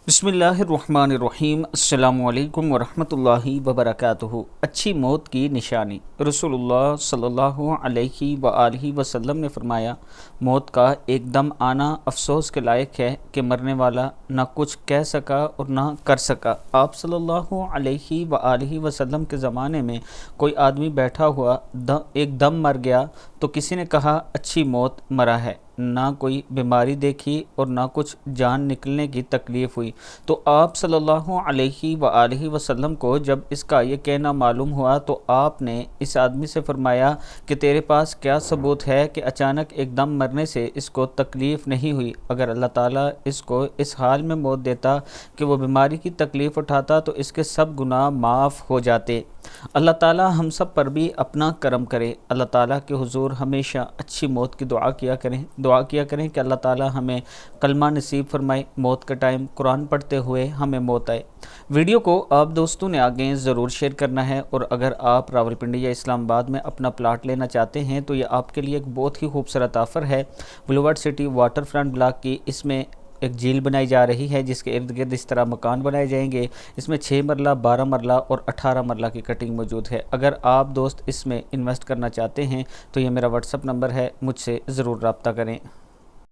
बिस्मिल्लाहिर्रहमानिर्रहीम। अस्सलामु अलैकुम वरहमतुल्लाहि वबरकातुहू। अच्छी मौत की निशानी। रसूलुल्लाह सल्लल्लाहु अलैहि वआलिहि वसल्लम ने फरमाया, मौत का एकदम आना अफसोस के लायक है कि मरने वाला ना कुछ कह सका और ना कर सका। आप सल्लल्लाहु अलैहि वआलिहि वसल्लम के ज़माने में कोई आदमी बैठा हुआ एकदम मर गया तो किसी ने कहा, अच्छी मौत मरा है। ना कोई बीमारी देखी और ना कुछ जान निकलने की तकलीफ़ हुई। तो आप सल्लल्लाहु अलैहि वआलिहि वसल्लम को जब इसका ये कहना मालूम हुआ तो आपने इस आदमी से फरमाया कि तेरे पास क्या सबूत है कि अचानक एकदम मरने से इसको तकलीफ़ नहीं हुई। अगर अल्लाह ताला इसको इस हाल में मौत देता कि वो बीमारी की तकलीफ़ उठाता तो इसके सब गुनाह माफ़ हो जाते। अल्लाह ताला हम सब पर भी अपना करम करे। अल्लाह ताला के हुजूर हमेशा अच्छी मौत की दुआ किया करें कि अल्लाह ताला हमें कलमा नसीब फरमाए, मौत का टाइम कुरान पढ़ते हुए हमें मौत आए। वीडियो को आप दोस्तों ने आगे ज़रूर शेयर करना है, और अगर आप रावलपिंडी या इस्लामाबाद में अपना प्लाट लेना चाहते हैं तो ये आपके लिए एक बहुत ही खूबसूरत ऑफ़र है। Boulevard city water front block की इसमें एक झील बनाई जा रही है जिसके इर्द गिर्द इस तरह मकान बनाए जाएंगे। इसमें 6 मरला, 12 मरला और 18 मरला की कटिंग मौजूद है। अगर आप दोस्त इसमें इन्वेस्ट करना चाहते हैं तो ये मेरा व्हाट्सअप नंबर है, मुझसे ज़रूर रब्ता करें।